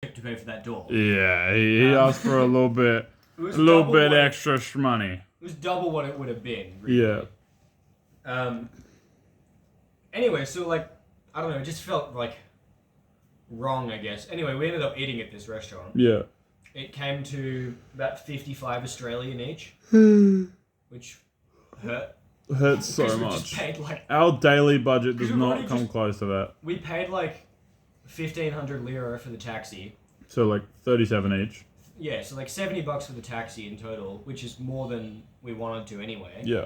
to pay for that door. Yeah, he asked for a little bit, extra money. It was double what it would have been. Really. Yeah. Anyway, so like, I don't know, it just felt like wrong, I guess. Anyway, we ended up eating at this restaurant. Yeah. It came to about 55 Australian each, which hurt. Hurts so We much. just paid like, Our daily budget does we've not already come just- close to that. we paid like 1,500 lira for the taxi. So like 37 each. Yeah, so like $70 for the taxi in total, which is more than we wanted to anyway. Yeah.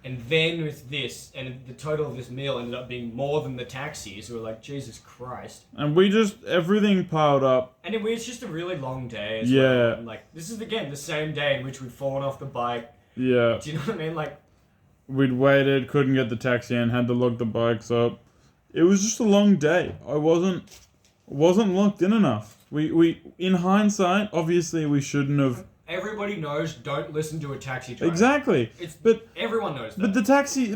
And then with this, and the total of this meal ended up being more than the taxi, so we're like, Jesus Christ. And we just, everything piled up. And it's just a really long day as Yeah. well. And like, this is again the same day in which we'd fallen off the bike. Yeah. Do you know what I mean? Like, We'd waited, couldn't get the taxi in, had to lock the bikes up. It was just a long day. I wasn't locked in enough. We in hindsight, obviously we shouldn't have. everybody knows, don't listen to a taxi driver. Exactly. But everyone knows that.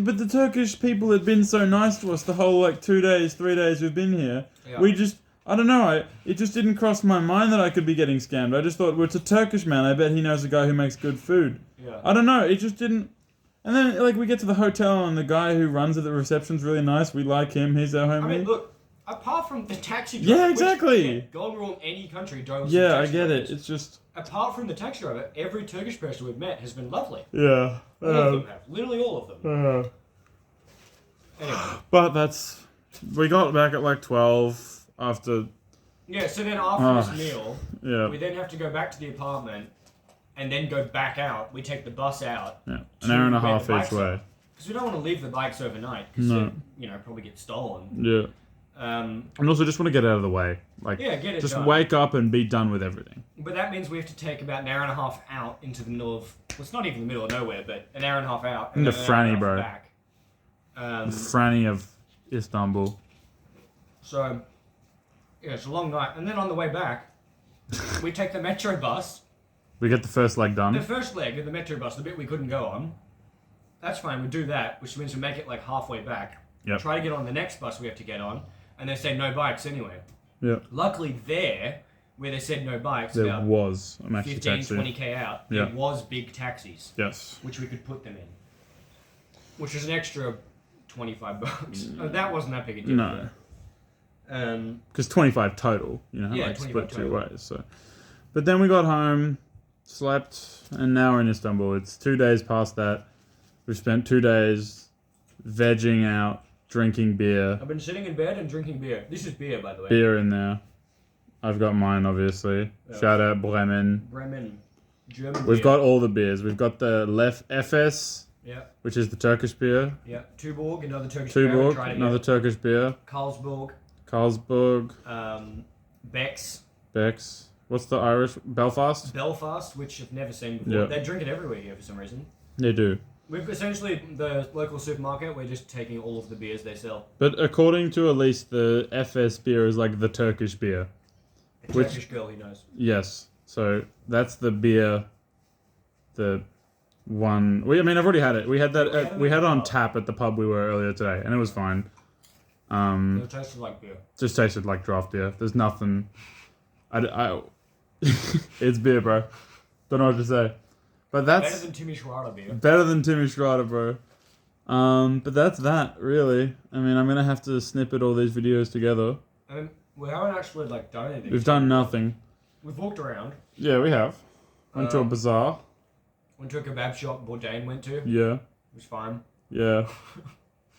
But the Turkish people had been so nice to us the whole like 2 days, 3 days we've been here. Yeah. We just, I don't know, it just didn't cross my mind that I could be getting scammed. I just thought, well, it's a Turkish man. I bet he knows a guy who makes good food. Yeah. I don't know. It just didn't. And then like we get to the hotel and the guy who runs at the reception's really nice. We like him. He's our homie. I mean, look, apart from the taxi driver. Yeah, exactly. Which, golden rule in any country, don't listen to Yeah, I taxi get drivers. it. It's just. Apart from the taxi driver, every Turkish person we've met has been lovely. Yeah. All of them have. Literally all of them. Anyway. But we got back at like 12 after. Yeah, so then after this meal, Yeah. we then have to go back to the apartment and then go back out. We take the bus out. Yeah. An hour and a where half the bikes each way. Because we don't want to leave the bikes overnight because No. they, probably get stolen. Yeah. And also just want to get out of the way. Like, Yeah, get it just done. wake up and be done with everything. But that means we have to take about an hour and a half out into the middle of... Well, it's not even the middle of nowhere, but an hour and a half out. In And the then an hour and a franny, half bro. Back. The franny of Istanbul. So, yeah, it's a long night. And then on the way back, we take the metro bus. We get the first leg The done. first leg of the metro bus, the bit we couldn't go on. That's fine, we do that, which means we make it like halfway back. Yep. Try to get on the next bus we have to get on, and they say no bikes anyway. Yeah. Luckily there, where they said no bikes, There about was a maxi 15, taxi. 20k out, Yeah. there was big taxis, Yes. which we could put them in. Which was an extra $25. That wasn't that big a deal. No. though. Because 25 total, Yeah, like 25 split two total. ways. So, but then we got home, slept, and now we're in Istanbul. It's 2 days past that. We've spent 2 days vegging out, drinking beer. I've been sitting in bed and drinking beer. This is beer, by the way. Beer in there. I've got mine, obviously. Yeah. Shout out Bremen. Bremen. German We've beer. got all the beers. We've got the Lef FS, Yeah, which is the Turkish beer. yeah. Tuborg, another Turkish beer. I haven't Tuborg, tried it another yet. Turkish beer. Carlsberg. Carlsberg, Beck's. Beck's. What's the Irish? Belfast? Belfast, which I've never seen before. Yeah. They drink it everywhere here for some reason. They do. We've essentially, the local supermarket, we're just taking all of the beers they sell. But according to Elise, the FS beer is like the Turkish beer. A Which- Turkish girl, he knows. Yes. So that's the beer. The one. I've already had it. We had that. We had it on tap at the pub we were earlier today, and it was fine. It tastes like beer. Just tasted like draft beer. There's nothing. It's beer, bro. Don't know what to say. But that's Better than Timmy Schwarzer beer. better than Timmy Schrader, bro. But that's that, really. I mean, I'm gonna have to snippet all these videos together. We haven't actually done anything. We've done nothing. We've walked around. Yeah, we have. Went to a bazaar. Went to a kebab shop Bourdain went to. It Yeah, was fine. yeah.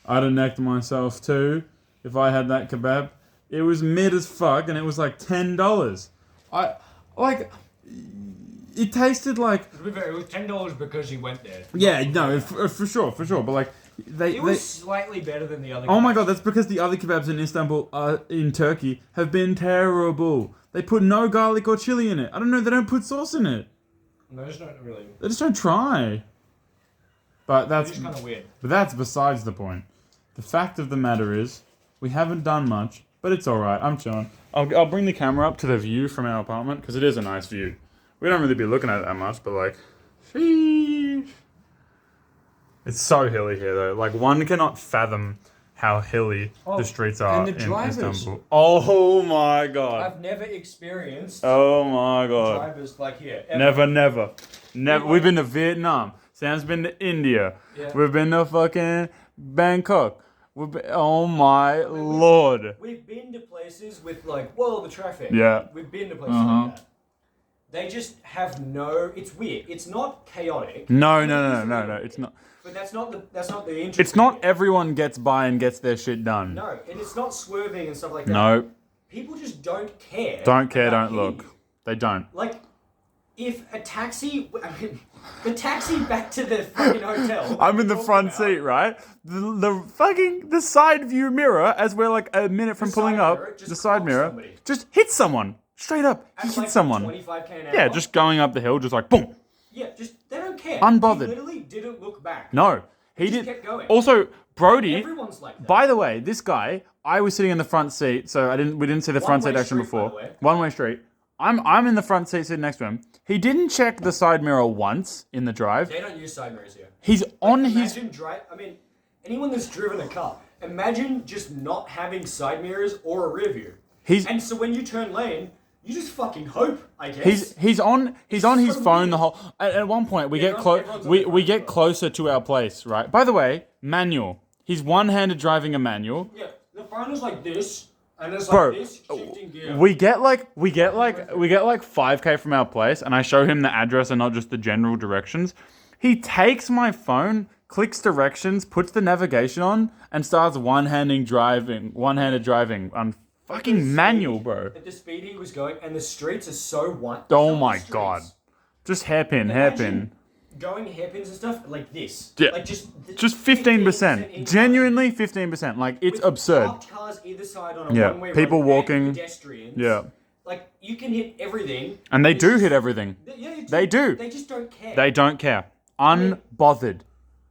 I'd have necked myself too if I had that kebab. It was mid as fuck, and it was like $10. It tasted like. To be fair, it was $10 because he went there. Yeah, no, for sure. But like, It was slightly better than the other Oh my kebabs. god, that's because the other kebabs in Istanbul, in Turkey, have been terrible. They put no garlic or chili in it. I don't know, they don't put sauce in it. No, it's not really. They just don't try. But It's just kind of weird. that's besides the point. The fact of the matter is, we haven't done much, but it's alright. I'm chilling. I'll bring the camera up to the view from our apartment, because it is a nice view. We don't really be looking at it that much, but like, sheesh. It's so hilly here though. Like, one cannot fathom how hilly the streets are and the in drivers. Istanbul. Oh my god. I've never experienced Oh my god. drivers like here. Ever. Never. We've been to Vietnam. Sam's been to India. Yeah. We've been to fucking Bangkok. Oh my lord. We've been to places with like, whoa, the traffic. Yeah. We've been to places like that. They just have no. It's weird. It's not chaotic. No. It's not. But that's not the interest. It's not everyone gets by and gets their shit done. No, and it's not swerving and stuff like that. No. People just don't care. Don't care, about don't look. you. They don't. Like, if a taxi, the taxi back to the fucking hotel. I'm in the front seat, right? The side view mirror, as we're like a minute from pulling up, the side mirror, just hit someone. Straight up. He hit like someone. 25k an hour. Yeah, just going up the hill, just like, boom. Yeah, just, they don't care. Unbothered. He literally didn't look back. No. He just did. kept going. Also, Brody, Everyone's like that. by the way, this guy, I was sitting in the front seat, so we didn't see the front seat One-way action street, by before. the way. One-way street. I'm in the front seat sitting next to him. He didn't check the side mirror once in the drive. They don't use side mirrors here. He's on his... Anyone that's driven a car, imagine just not having side mirrors or a rear view. And so when you turn lane, you just fucking hope, I guess. He's on his so phone weird. the whole... At one point, we get everyone's on we their get phone. closer to our place, right? By the way, manual. He's one-handed driving a manual. Yeah, the phone is like this, and it's Bro, like this, shifting gear. we get like 5k from our place, and I show him the address and not just the general directions. He takes my phone, clicks directions, puts the navigation on, and starts one-handed driving on fucking manual, bro. At the speed he was going, and the streets are so one. Oh my god, just hairpin. Imagine going hairpins and stuff like this. Yeah. Like just 15%. Genuinely 15%. Like, it's with absurd. parked cars either side on a Yeah, one-way people road walking. and pedestrians. Yeah. Like, you can hit everything. And they It's do just- hit everything. Yeah, They do. They just don't care. They don't care. Unbothered.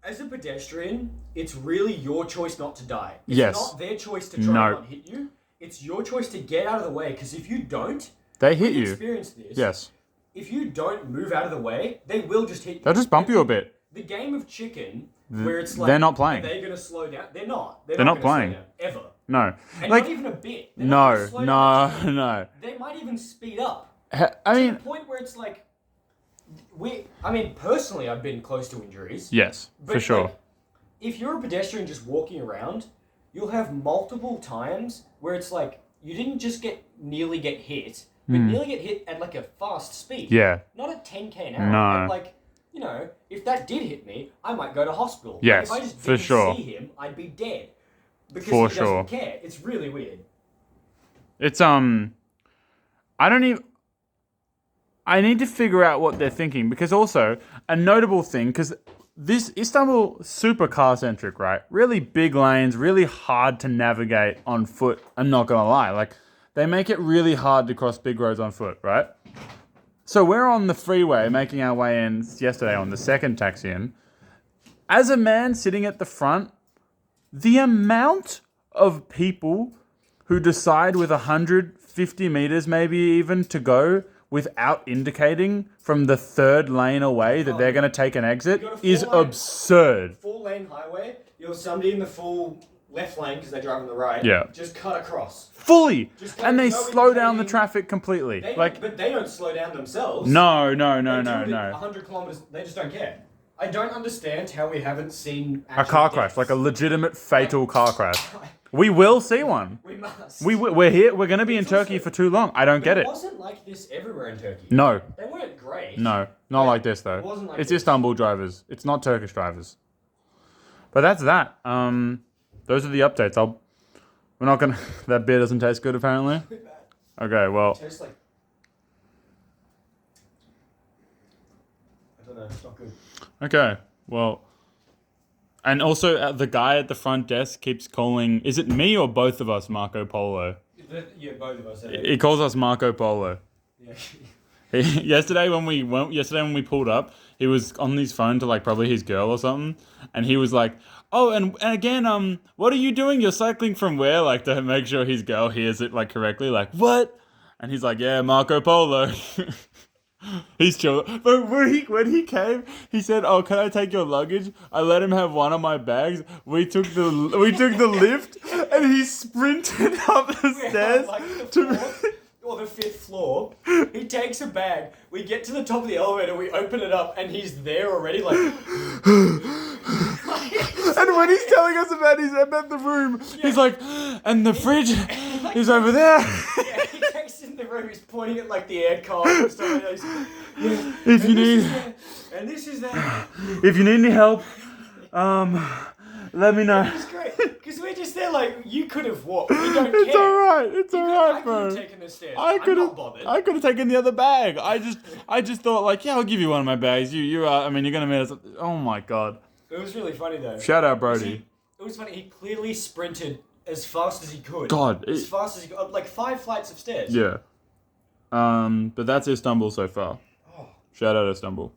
As a pedestrian, it's really your choice not to die. It's Yes. not their choice to try No. and not hit you. It's your choice to get out of the way, because if you don't, They hit we've you. experienced this. Yes. If you don't move out of the way, they will just hit you. They'll just bump you a bit. The game of chicken, where it's like... they're not playing. Are they going to slow down? They're not. They're not not gonna slow playing. down, ever. No. And Like, not even a bit. They're not gonna no, slow down. no. They might even speed up. I To mean, the point where it's like... personally, I've been close to injuries. yes, But, for sure. like, if you're a pedestrian just walking around, you'll have multiple times where it's like, you didn't just nearly get hit, but nearly get hit at like a fast speed. Yeah. Not at 10k an hour. No. But like, you know, if that did hit me, I might go to hospital. Like, Yes, if I just for didn't sure. see him, I'd be dead. Because For he sure. doesn't care. It's really weird. It's, I need to figure out what they're thinking, because also, a notable thing, because this Istanbul, super car-centric, right? Really big lanes, really hard to navigate on foot. I'm not gonna lie. Like, they make it really hard to cross big roads on foot, right? So we're on the freeway, making our way in yesterday on the second taxi in. As a man sitting at the front, the amount of people who decide with 150 meters maybe even to go without indicating from the third lane away that they're going to take an exit got a is full line. absurd. 4-lane highway, you'll somebody in the full left lane because they drive on the right. Yeah. Just cut across. Fully. Just And they no slow down the indicating. traffic completely. But they don't slow down themselves. No. They do it at No. 100 kilometers, they just don't care. I don't understand how we haven't seen A car crash, like a legitimate fatal car crash. We will see one. We must. We're here. We're going to be in Turkey for too long. I don't get It it. wasn't like this everywhere in Turkey. No. They weren't great. No, not like this though. It wasn't like It's this. Istanbul drivers. It's not Turkish drivers. But that's that. Those are the updates. We're not gonna. That beer doesn't taste good apparently. Okay, well. It tastes like... I don't know, it's not good. Okay, well. And also, the guy at the front desk keeps calling. Is it me or both of us Marco Polo? Yeah, both of us. He calls us Marco Polo. Yeah. Yesterday when we pulled up, he was on his phone to like probably his girl or something, and he was like, "Oh, and again, what are you doing? You're cycling from where?" Like to make sure his girl hears it like correctly. Like what? And he's like, "Yeah, Marco Polo." He's chill. But when he came, he said, "Oh, can I take your luggage?" I let him have one of my bags. We took the lift, and he sprinted up the stairs or the 5th floor. He takes a bag. We get to the top of the elevator. We open it up, and he's there already. Like, and when he's telling us about the room, he's like, "And the fridge is over there." Yeah, he takes in the room. He's pointing at like the air con and stuff like that. He's like, yeah, if you need, and this is that. If you need any help, let me know. It's great because we're just there. Like, you could have walked. We don't It's care. alright. It's I alright, could have bro. taken the stairs. I I'm not bothered. could have taken the other bag. I just thought like, yeah, I'll give you one of my bags. You are. I mean, you're gonna meet us. Oh my god. It was really funny though. Shout out, Brody. It was funny. He clearly sprinted as fast as he could. God. As fast as he could. Like 5 flights of stairs. Yeah. But that's Istanbul so far. Oh. Shout out Istanbul.